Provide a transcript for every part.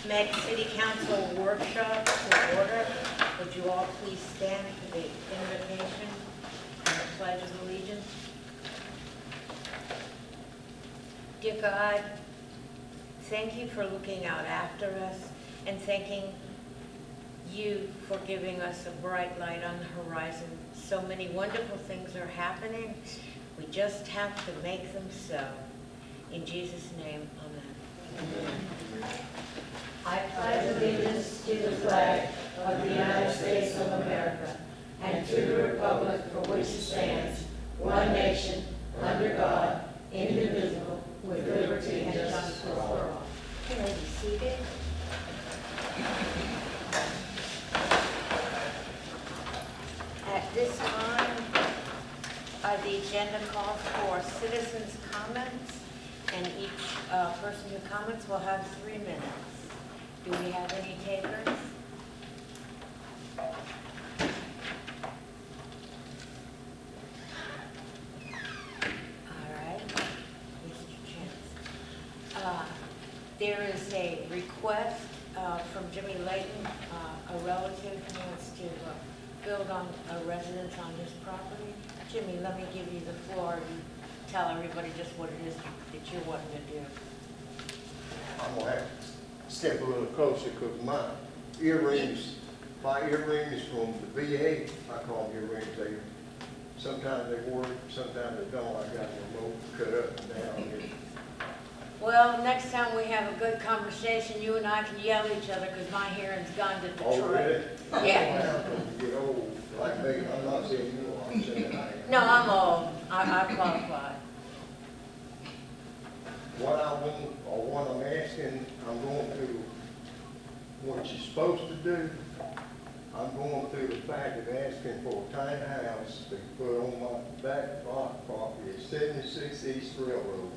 Meigs City Council workshop to order. Would you all please stand for the invocation and the Pledge of Allegiance? Dear God, thank you for looking out after us and thanking you for giving us a bright light on the horizon. So many wonderful things are happening. We just have to make them so. In Jesus' name, amen. Amen. I pledge allegiance to the flag of the United States of America and to the republic for which it stands, one nation, under God, indivisible, with liberty and justice for all. Can I be seated? At this time, the agenda calls for citizens' comments, and each person who comments will have 3 minutes. Do we have any takers? All right, Mr. Chance. There is a request from Jimmy Layton, a relative who wants to build on a residence on his property. Jimmy, let me give you the floor. You tell everybody just what it is that you're wanting to do. I'm gonna have to step a little closer because my earrings from the VA, I call them earrings, sometimes they work, sometimes they don't. I got the remote cut up and down. Well, next time we have a good conversation, you and I can yell at each other because my hearing's gone to Detroit. Oh, really? Yeah. I'm get old, like me. I'm not saying you are, I'm saying I am. No, I'm old. I qualify. What I want, or what I'm asking, I'm going through what you're supposed to do. I'm going through the fact of asking for a tiny house to put on my back property at 76 East Railroad.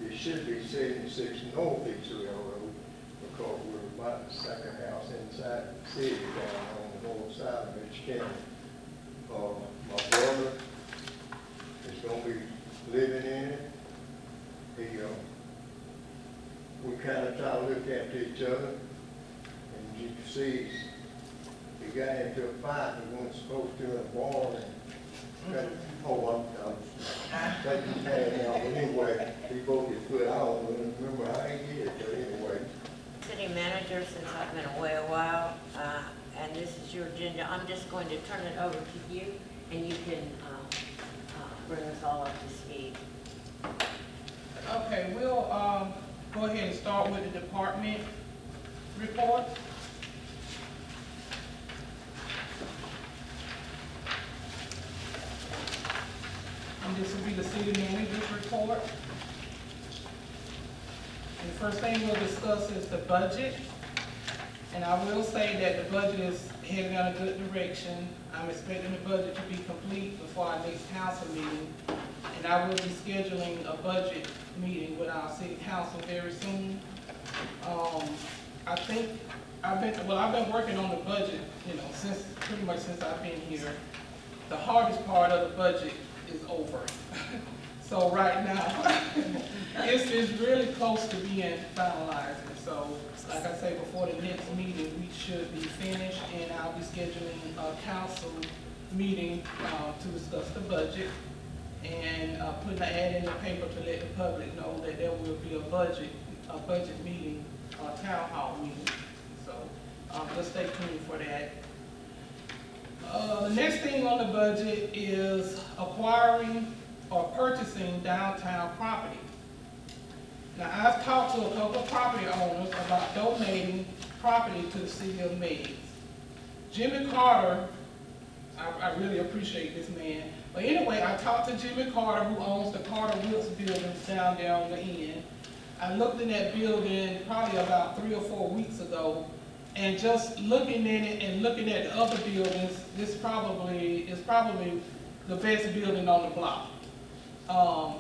It should be 76 North East Railroad because we're about the second house inside the city down on the north side of Meigs County. My brother is going to be living in it. We kind of try to look after each other, and you can see he got into a fight and wasn't supposed to in a bar. I'm taking his hand out, but anyway, he broke his foot. I don't remember how he did it, but anyway. City manager, since I've been away a while, and this is your agenda, I'm just going to turn it over to you, and you can bring us all up to speed. Okay, we'll go ahead and start with the department report. And this will be the city manager's report. And the first thing we'll discuss is the budget. And I will say that the budget is heading in a good direction. I'm expecting the budget to be complete before our next council meeting. And I will be scheduling a budget meeting with our city council very soon. I've been working on the budget, pretty much since I've been here. The hardest part of the budget is over. So right now, it's really close to being finalized. So, like I say, before the next meeting, we should be finished, and I'll be scheduling a council meeting to discuss the budget and putting an ad in the paper to let the public know that there will be a budget meeting, a town hall meeting. So just stay tuned for that. The next thing on the budget is acquiring or purchasing downtown property. Now, I've talked to a couple of property owners about donating property to the city of Meigs. Jimmy Carter, I really appreciate this man. But anyway, I talked to Jimmy Carter, who owns the Carter Wilkes buildings down there on the end. I looked in that building probably about 3 or 4 weeks ago, and just looking in it and looking at the other buildings, this is probably the best building on the block.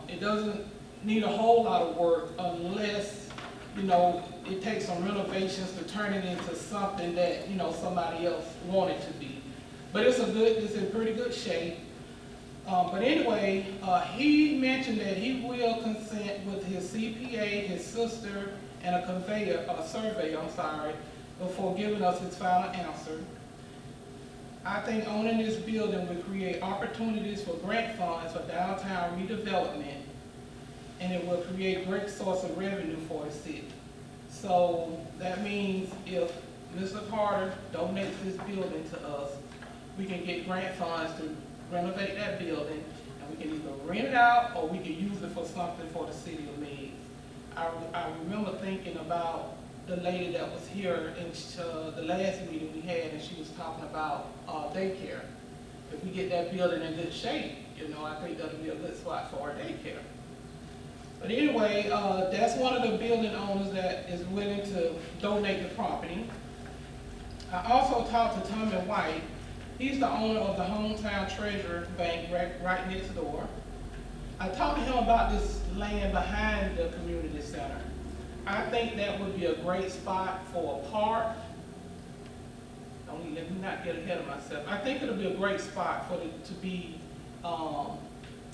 It doesn't need a whole lot of work unless, it takes some renovations to turn it into something that, somebody else wanted to be. But it's in pretty good shape. But anyway, he mentioned that he will consent with his CPA, his sister, and a survey, before giving us his final answer. I think owning this building will create opportunities for grant funds for downtown redevelopment, and it will create great source of revenue for the city. So that means if Mr. Carter donates this building to us, we can get grant funds to renovate that building, and we can either rent it out or we can use it for something for the city of Meigs. I remember thinking about the lady that was here in the last meeting we had, and she was talking about daycare. If we get that building in good shape, you know, I think that'll be a good spot for our daycare. But anyway, that's one of the building owners that is willing to donate the property. I also talked to Tommy White. He's the owner of the Hometown Treasurer Bank right next door. I talked to him about this land behind the community center. I think that would be a great spot for a park. Don't let me not get ahead of myself. I think it'll be a great spot for it to be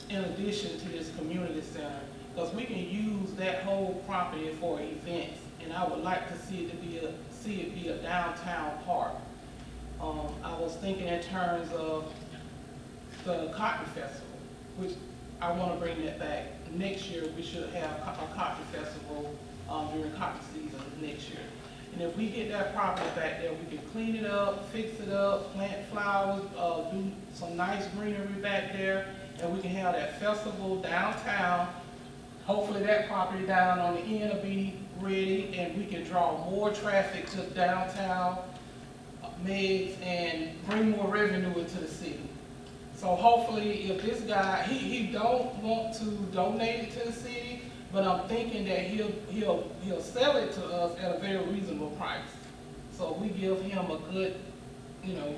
in addition to this community center, because we can use that whole property for events, and I would like to see it be a downtown park. I was thinking in terms of the Cotton Festival, which I want to bring that back. Next year, we should have a Cotton Festival during cotton season next year. And if we get that property back there, we can clean it up, fix it up, plant flowers, do some nice greenery back there, and we can have that festival downtown. Hopefully that property down on the end will be ready, and we can draw more traffic to downtown Meigs and bring more revenue into the city. So hopefully, if this guy, he don't want to donate it to the city, but I'm thinking that he'll sell it to us at a very reasonable price. So we give him a good, you know,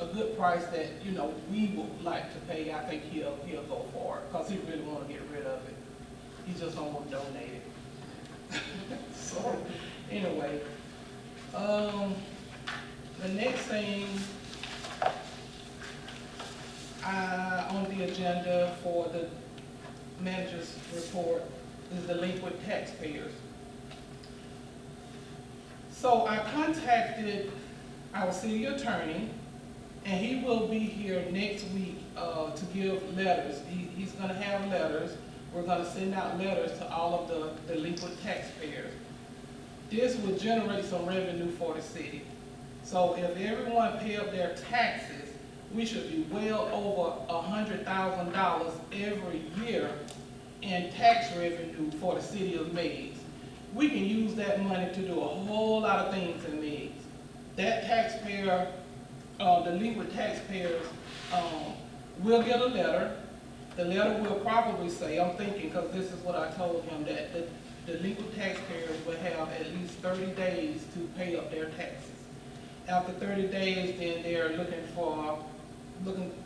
a good price that, you know, we would like to pay. I think he'll go for it, because he really want to get rid of it. He just don't want to donate it. So anyway, the next thing on the agenda for the manager's report is delinquent taxpayers. So I contacted our city attorney, and he will be here next week to give letters. He's going to have letters. We're going to send out letters to all of the delinquent taxpayers. This will generate some revenue for the city. So if everyone pay up their taxes, we should be well over $100,000 every year in tax revenue for the city of Meigs. We can use that money to do a whole lot of things in Meigs. That taxpayer, delinquent taxpayers, will get a letter. The letter will probably say, I'm thinking, because this is what I told him, that the delinquent taxpayers will have at least 30 days to pay up their taxes. After 30 days, then they're looking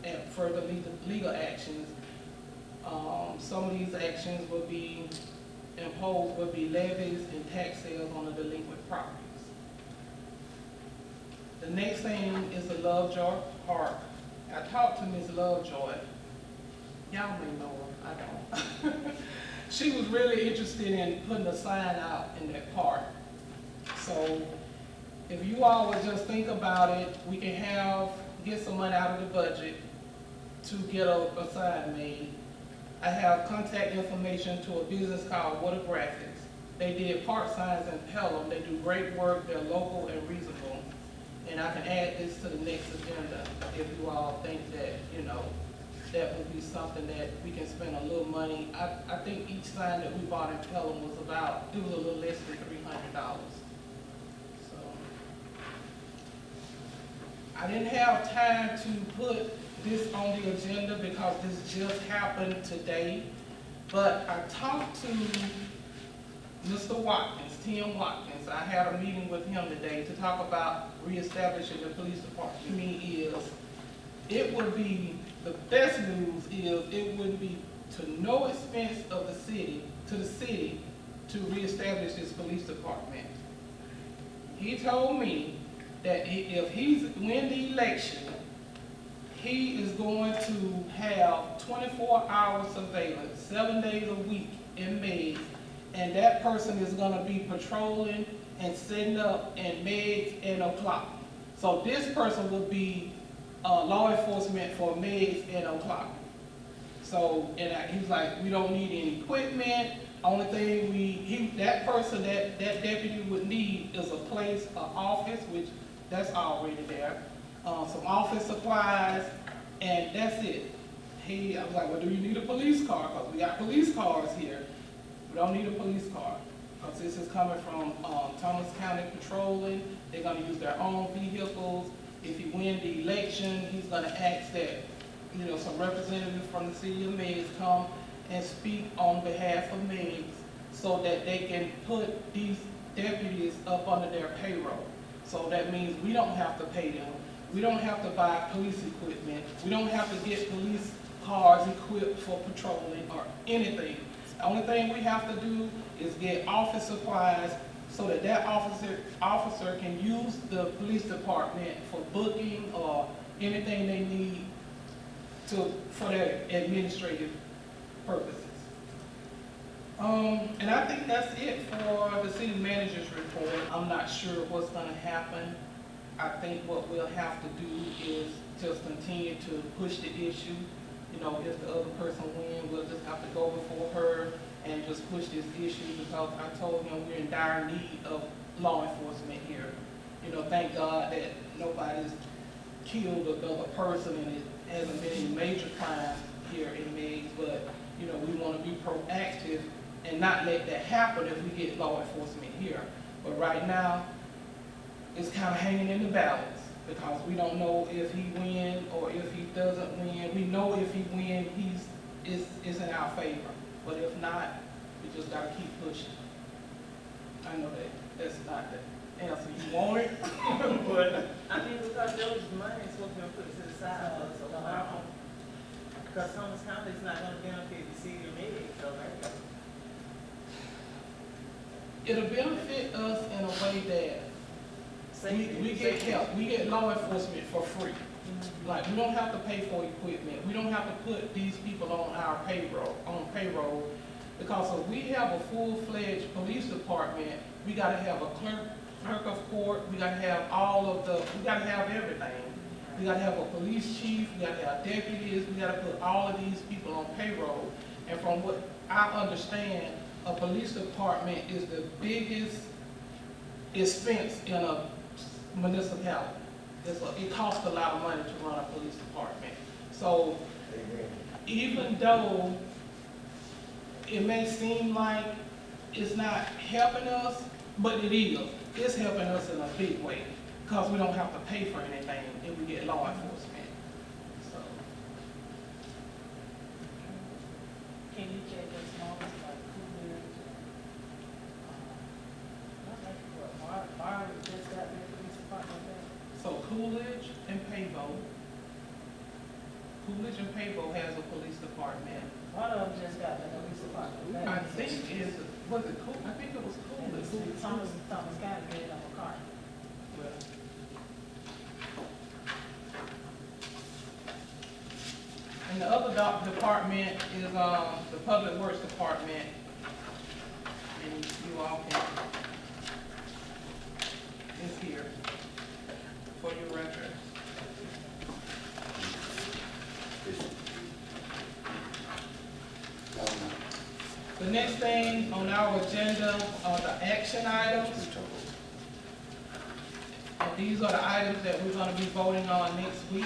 at further legal actions. Some of these actions will be imposed, will be levies and tax sales on the delinquent properties. The next thing is the Lovejoy Park. I talked to Ms. Lovejoy. Y'all may know her, I don't. She was really interested in putting a sign out in that park. So if you all would just think about it, we can get some money out of the budget to get a sign made. I have contact information to a business called Water Graphics. They did park signs in Pelham. They do great work. They're local and reasonable. And I can add this to the next agenda if you all think that, you know, that would be something that we can spend a little money. I think each sign that we bought in Pelham was a little less than $300. So I didn't have time to put this on the agenda because this just happened today, but I talked to Mr. Watkins, Tim Watkins. I had a meeting with him today to talk about reestablishing the police department. It would be, the best news is it would be to no expense of the city, to reestablish this police department. He told me that if he's win the election, he is going to have 24-hour surveillance, 7 days a week in Meigs, and that person is gonna be patrolling and setting up in Meigs and O'Clock. So this person will be, law enforcement for Meigs and O'Clock. So, he was like, we don't need any equipment, only thing that person, that deputy would need is a place, an office, which that's already there, some office supplies, and that's it. I was like, well, do you need a police car? Because we got police cars here. We don't need a police car. Because this is coming from Thomas County Patrolling. They're gonna use their own vehicles. If he wins the election, he's gonna ask that, some representatives from the city of Meigs come and speak on behalf of Meigs so that they can put these deputies up under their payroll. So that means we don't have to pay them. We don't have to buy police equipment. We don't have to get police cars equipped for patrolling or anything. The only thing we have to do is get office supplies so that officer can use the police department for booking or anything they need for their administrative purposes. And I think that's it for the city manager's report. I'm not sure what's gonna happen. I think what we'll have to do is just continue to push the issue. If the other person wins, we'll just have to go before her and just push this issue, because I told him we're in dire need of law enforcement here. Thank God that nobody's killed another person and it hasn't been any major crimes here in Meigs, but we want to be proactive and not let that happen if we get law enforcement here. But right now, it's kind of hanging in the balance, because we don't know if he wins or if he doesn't win. We know if he wins, it's in our favor. But if not, we just gotta keep pushing. I know that's not the answer you wanted, but Because there was money supposed to be put to the side of us, so because Thomas County is not gonna benefit the city of Meigs, so there you go. it'll benefit us in a way that we get help. We get law enforcement for free. Like, we don't have to pay for equipment. We don't have to put these people on our payroll, because if we have a full-fledged police department, we gotta have a clerk of court, we gotta have we gotta have everything. We gotta have a police chief, we gotta have deputies, we gotta put all of these people on payroll. And from what I understand, a police department is the biggest expense in a municipality. It costs a lot of money to run a police department. So even though it may seem like it's not helping us, but it is. It's helping us in a big way, because we don't have to pay for anything if we get law enforcement. So, Can you check the smallest, like Coolidge? I think what Marvin just got their police department there. so Coolidge and Pavo has a police department. One of them just got the police department. I think was it Cool? I think it was Coolidge. Thomas County made it on a car. And the other department is the Public Works Department, and you all can, it's here for your record. The next thing on our agenda are the action items. And these are the items that we're gonna be voting on next week.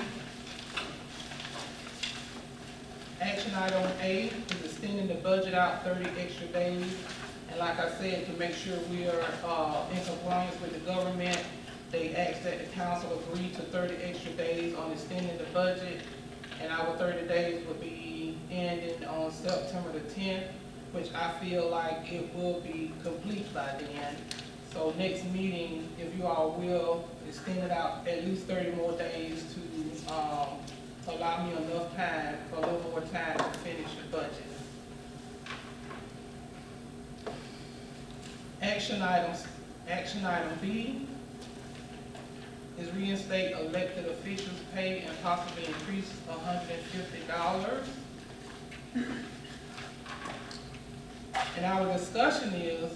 Action item A is extending the budget out 30 extra days. And like I said, to make sure we are in compliance with the government, they asked that the council agree to 30 extra days on extending the budget. And our 30 days will be ending on September the 10th, which I feel like it will be complete by then. So next meeting, if you all will, extend it out at least 30 more days to allow me enough time, for a little more time to finish the budget. Action item B is reinstate elected officials' pay and possibly increase $150. And our discussion is,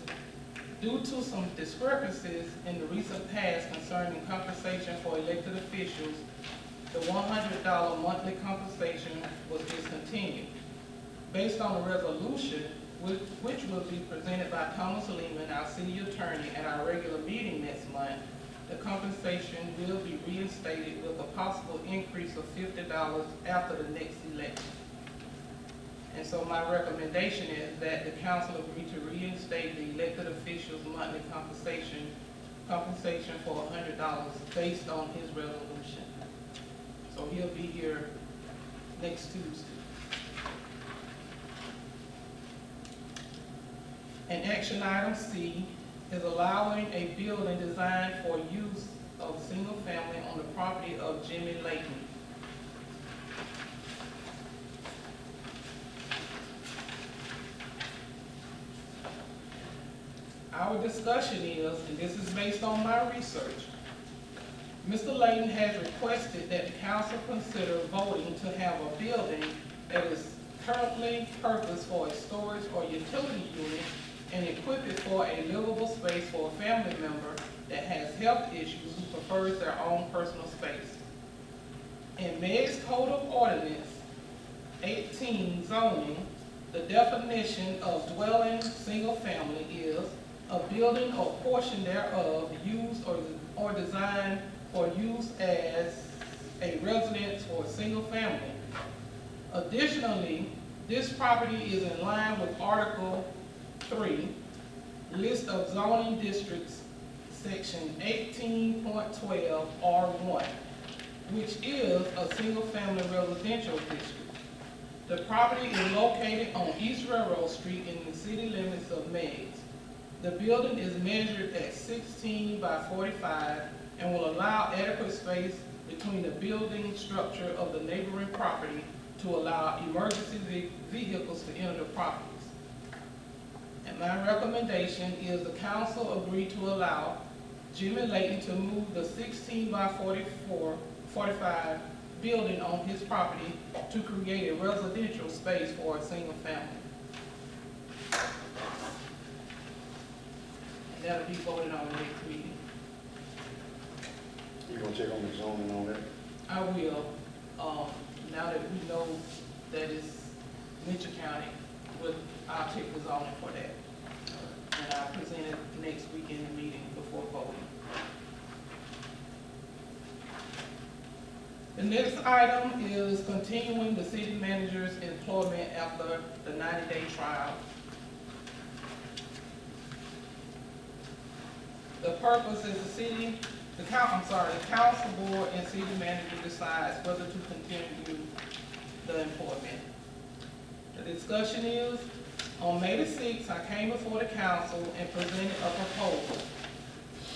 due to some discrepancies in the recent past concerning compensation for elected officials, the $100 monthly compensation was discontinued. Based on the resolution, which will be presented by Thomas Lehman, our city attorney, at our regular meeting next month, the compensation will be reinstated with a possible increase of $50 after the next election. And so my recommendation is that the council agree to reinstate the elected officials' monthly compensation for $100 based on his resolution. So he'll be here next Tuesday. And action item C is allowing a building designed for use of single family on the property of Jimmy Layton. Our discussion is, and this is based on my research, Mr. Layton has requested that the council consider voting to have a building that is currently purposed for a storage or utility unit and equip it for a livable space for a family member that has health issues who prefers their own personal space. In Meigs Code of Ordinance 18 zoning, the definition of dwelling single family is a building or portion thereof used or designed for use as a residence for a single family. Additionally, this property is in line with Article 3, List of Zoning Districts, Section 18.12 R1, which is a single-family residential district. The property is located on East Railroad Street in the city limits of Meigs. The building is measured at 16 by 45 and will allow adequate space between the building structure of the neighboring property to allow emergency vehicles to enter the properties. And my recommendation is the council agree to allow Jimmy Layton to move the 16 by 45 building on his property to create a residential space for a single family. And that'll be voted on next meeting. You gonna check on the zoning on that? I will, now that we know that it's Mitchell County, I'll check the zoning for that. And I'll present it next week in the meeting before voting. The next item is continuing the city manager's employment after the 90-day trial. The purpose is the council board and city manager decides whether to continue the employment. The discussion is, on May the 6th, I came before the council and presented a proposal.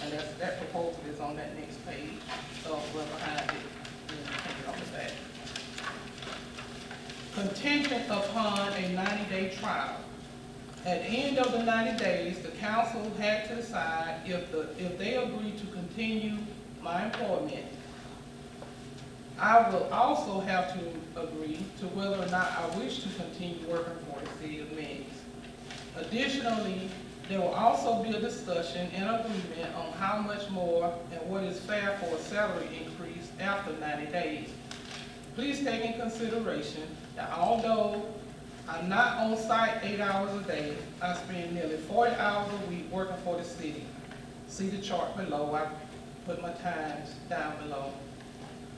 And that proposal is on that next page, well behind it, on the back. Contingent upon a 90-day trial. At the end of the 90 days, the council had to decide if they agree to continue my employment. I will also have to agree to whether or not I wish to continue working for the city of Meigs. Additionally, there will also be a discussion and agreement on how much more and what is fair for a salary increase after 90 days. Please take in consideration that although I'm not on site 8 hours a day, I spend nearly 40 hours a week working for the city. See the chart below, I put my times down below.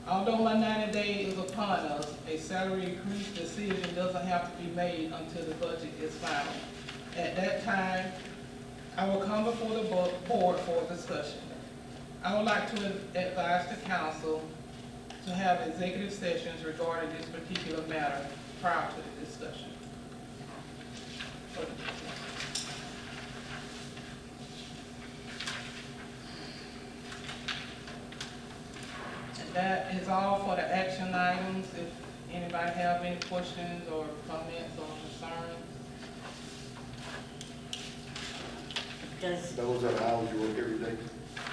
Although my 90 days is upon us, a salary increase decision doesn't have to be made until the budget is final. At that time, I will come before the board for a discussion. I would like to advise the council to have executive sessions regarding this particular matter prior to the discussion. And that is all for the action items. If anybody have any questions or comments or concerns. Those are the hours you work every day?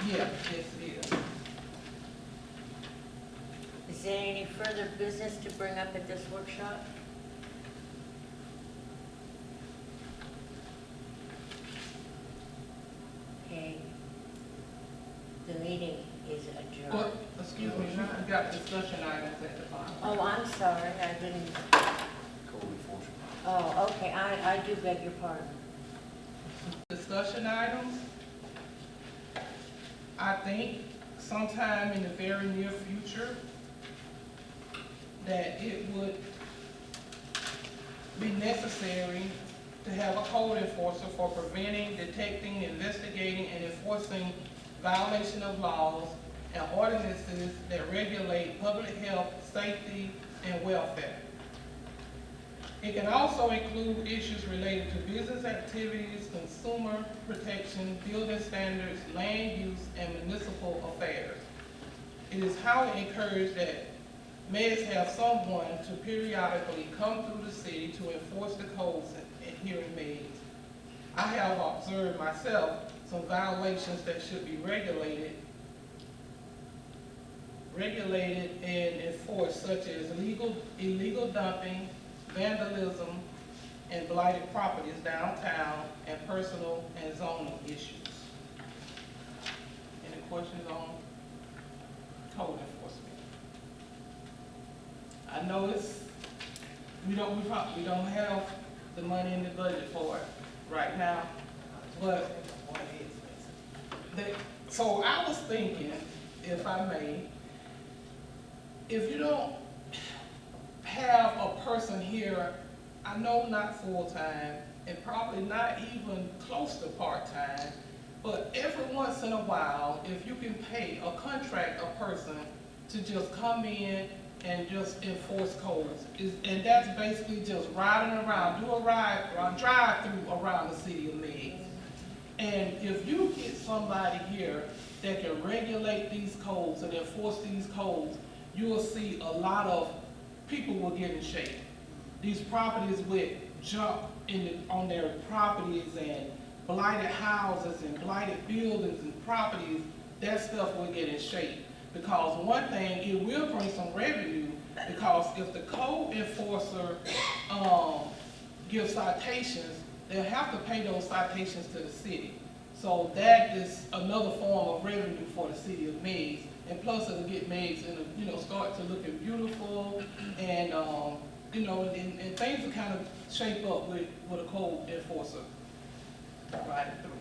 Yeah, yes it is. Is there any further business to bring up at this workshop? the meeting is adjourned. But, excuse me, we got discussion items at the bottom. Oh, I'm sorry, I didn't, Code enforcement. oh, okay, I do beg your pardon. Discussion items. I think sometime in the very near future that it would be necessary to have a code enforcer for preventing, detecting, investigating, and enforcing violation of laws and ordinances that regulate public health, safety, and welfare. It can also include issues related to business activities, consumer protection, building standards, land use, and municipal affairs. It is highly encouraged that mayors have someone to periodically come through the city to enforce the codes here in Meigs. I have observed myself some violations that should be regulated and enforced, such as illegal dumping, vandalism, and blighted properties downtown, and personal and zoning issues. Any questions on code enforcement? I know we don't have the money in the budget for it right now, but so I was thinking, if I may, if you don't have a person here, I know not full-time, and probably not even close to part-time, but every once in a while, if you can pay or contract a person to just come in and just enforce codes, and that's basically just riding around, do a drive-through around the city of Meigs. And if you get somebody here that can regulate these codes and enforce these codes, you will see a lot of people will get in shape. These properties with junk on their properties and blighted houses and blighted buildings and properties, that stuff will get in shape. Because one thing, it will bring some revenue, because if the code enforcer gives citations, they'll have to pay those citations to the city. So that is another form of revenue for the city of Meigs. And plus it'll get Meigs and start to looking beautiful, and and things will kind of shape up with a code enforcer riding through.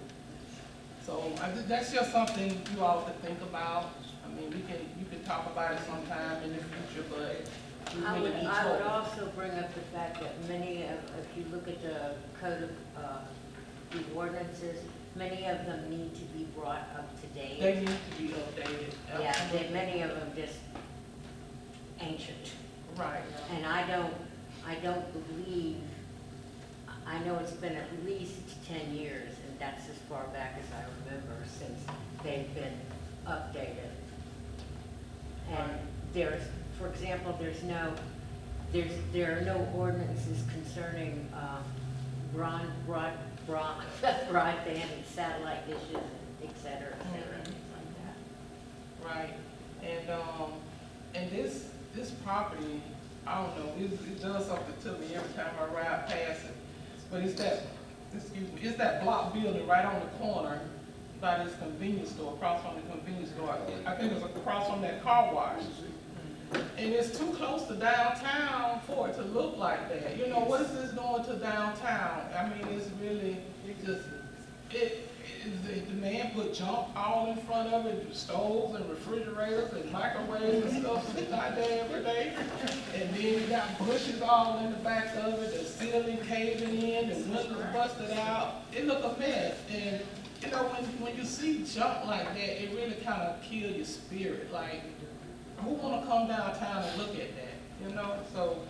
So that's just something you all could think about. I mean, you can talk about it sometime in the future, but we I really would need to. also bring up the fact that many of, if you look at the code of the ordinances, many of them need to be brought up to date. They need to be updated. Yeah, Absolutely. many of them just ancient. Right. And I don't believe, I know it's been at least 10 years, and that's as far back as I remember, since they've been updated. And there's, for example, there are no ordinances concerning broadband and satellite dishes, et cetera, things like that. Right, and this property, I don't know, it does something to me every time I ride past it. But it's that block building right on the corner by this convenience store, across from the convenience store. I think it's across from that car wash. And it's too close to downtown for it to look like that. What is this doing to downtown? I mean, it's really, the man put junk all in front of it, stoves and refrigerators and microwaves and stuff sitting out there every day. And then you got bushes all in the back of it, the ceiling caving in, the windows busted out. It look a mess. And when you see junk like that, it really kind of kills your spirit. Like, who want to come downtown and look at that? So,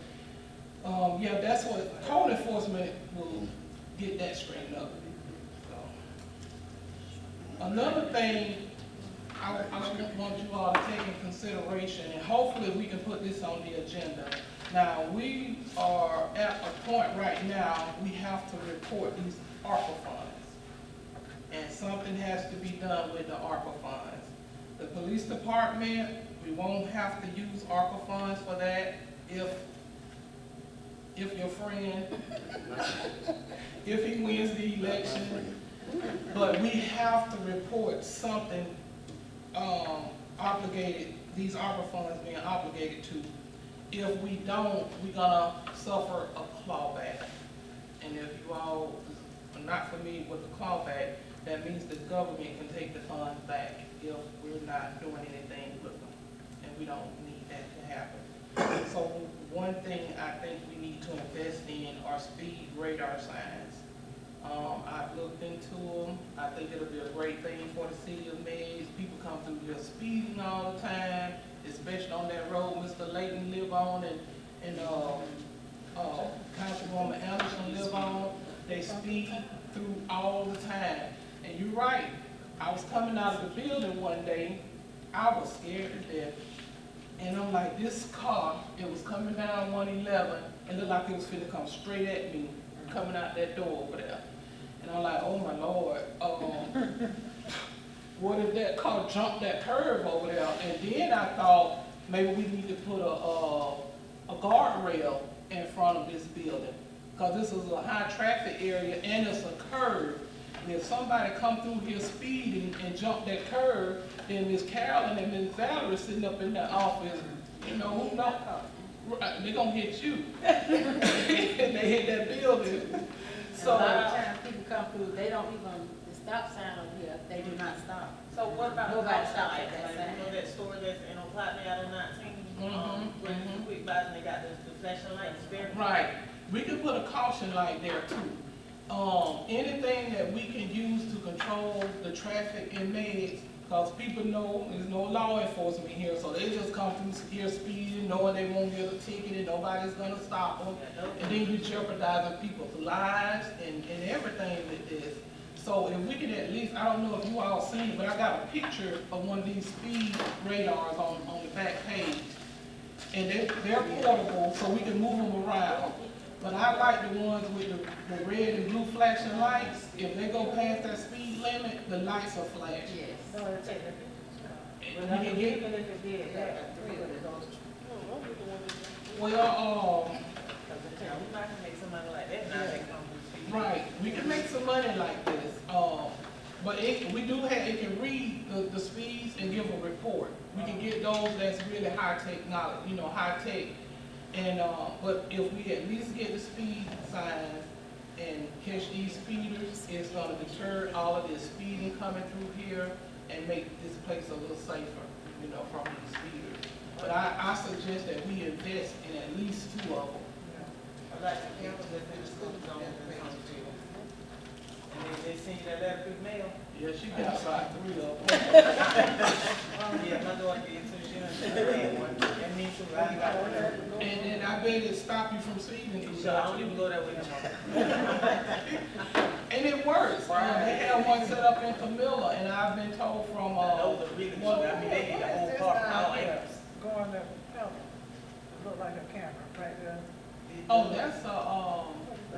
yeah, that's what code enforcement will get that straightened up. So, another thing I want you all to take in consideration, and hopefully we can put this on the agenda. Now, we are at a point right now, we have to report these ARPA funds. And something has to be done with the ARPA funds. The police department, we won't have to use ARPA funds for that if your friend, if he wins the election. But we have to report something obligated, these ARPA funds being obligated to. If we don't, we're gonna suffer a clawback. And if you all are not familiar with the clawback, that means the government can take the funds back if we're not doing anything with them. And we don't need that to happen. So one thing I think we need to invest in are speed radar signs. I've looked into them. I think it'll be a great thing for the city of Meigs. People come through here speeding all the time, especially on that road Mr. Layton live on and Councilwoman Anderson live on. They speed through all the time. And you're right. I was coming out of the building one day. I was scared to death. And I'm like, this car, it was coming down 111, and looked like it was finna come straight at me, coming out that door over there. And I'm like, oh my Lord, what if that car jumped that curve over there? And then I thought, maybe we need to put a guardrail in front of this building, because this is a high traffic area and it's a curve. And if somebody come through here speeding and jump that curve, then Miss Carolyn and Miss Valerie sitting up in the office, you know, who knows? They're gonna hit you. And they hit that building. So a lot of times people come through, they don't even, the stop sign over here, they do not stop. So what about the Nobody caution stops at lights, that like, sign. you know that store that's in O'Clockney out on 19? Where the quick buys and they got the flashing lights there? Right, we could put a caution light there too. Anything that we can use to control the traffic in Meigs, because people know there's no law enforcement here, so they just come through here speeding, knowing they won't get a ticket and nobody's gonna stop them. And then you jeopardizing people's lives and everything with this. So if we can at least, I don't know if you all seen it, but I got a picture of one of these speed radars on the back page. And they're portable, so we can move them around. But I like the ones with the red and blue flashing lights. If they go past that speed limit, the lights will flash. Yes. So it'll take the And we can get, Even if it did, that, three of those. well, Because the town, we might can make some money like that now they come through speed. right, we can make some money like this. But we do have, it can read the speeds and give a report. We can get those that's really high technology, high tech. And, but if we at least get the speed signs and catch these speeders, it's gonna deter all of this speeding coming through here and make this place a little safer, from these speeders. But I suggest that we invest in at least 2 of them. I like the cameras that's in the school zone and on the field. And they send you that letter through mail. Yeah, she got about 3 of them. Yeah, my daughter did too, she done one, and me too, I got one. And then I bet it stop you from speeding. So I don't even go that way no more. And it works. They have one set up in Camilla, and I've been told from, Those are really good, I mean, they hit the whole park, all angles. Going to help, look like a camera right there. oh, that's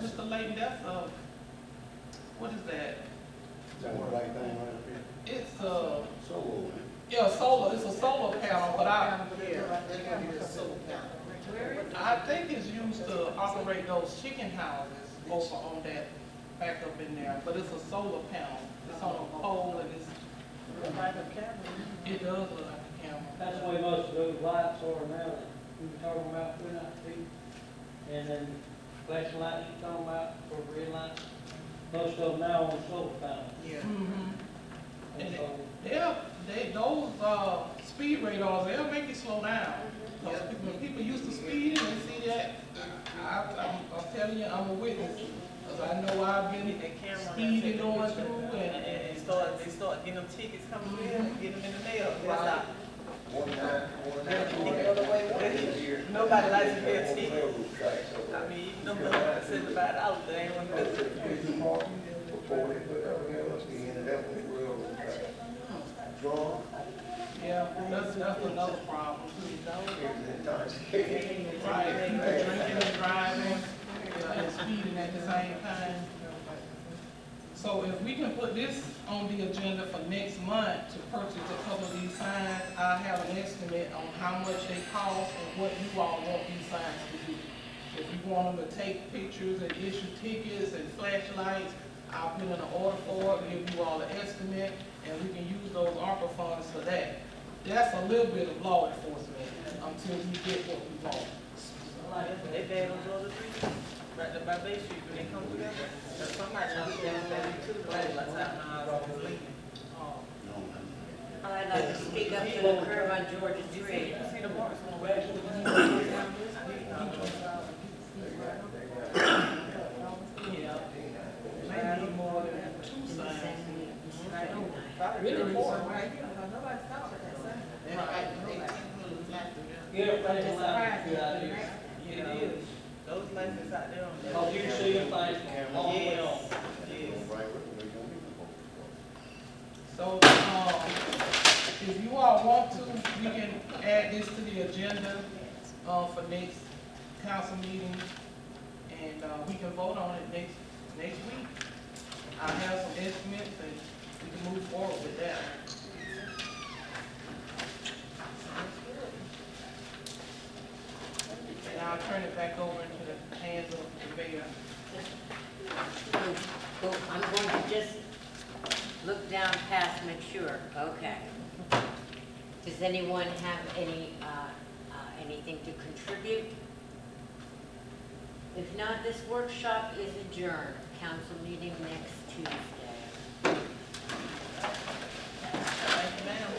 Mr. Layton, that's what is that? That one right thing right up here. It's So, yeah, solar, it's a solar panel, but I think it's used to operate those chicken houses over on that, back up in there, but it's a solar panel. It's on a pole and Look like a camera. it does look like a camera. That's the way most of those lights are now that we were talking about putting out feet. And then flashing lights you're talking about for red lights, most of them now on solar panels. Mhm. And So, those speed radars, they'll make you slow down. Because when people used to speed and they see that, I'm telling you, I'm a witness. Because I know I've been That camera on that speeding take going pictures through and they start getting them tickets coming through and getting them in the mail. That's Right. one Nobody likes to pay a ticket. I mean, even them $75, they ain't want to do it. Before they put everything else, we ended up with railroad track. Drunk, Yeah, that's another problem too. intoxicated. Right, people drinking and driving, and speeding at the same time. So if we can put this on the agenda for next month to purchase a couple of these signs, I have an estimate on how much they cost and what you all want these signs to do. If you want them to take pictures and issue tickets and flashlights, I'll put in an order for it, give you all the estimate, and we can use those ARPA funds for that. that's a little bit of law enforcement until we get what we want. They bad on those three, right there by Bay Street, when they come together. There's somebody else that to the flag by the time I leaving. I'd like to speak up to the curb on Georgia Street. See the marks on red. Maybe more than two signs. Really more, right? Nobody's stopping at that sign. Get a flashing light, good idea. It is. Those lights out there on that. Cause you can see your face all the way on. Yes. So, if you all want to, we can add this to the agenda, for next council meeting, and, we can vote on it next week. I have some estimates, and we can move forward with that. And I'll turn it back over into the hands of the mayor. Well, I'm going to just look down past, make sure, okay. Does anyone have anything to contribute? If not, this workshop is adjourned. Council meeting next Tuesday. Thank you, ma'am.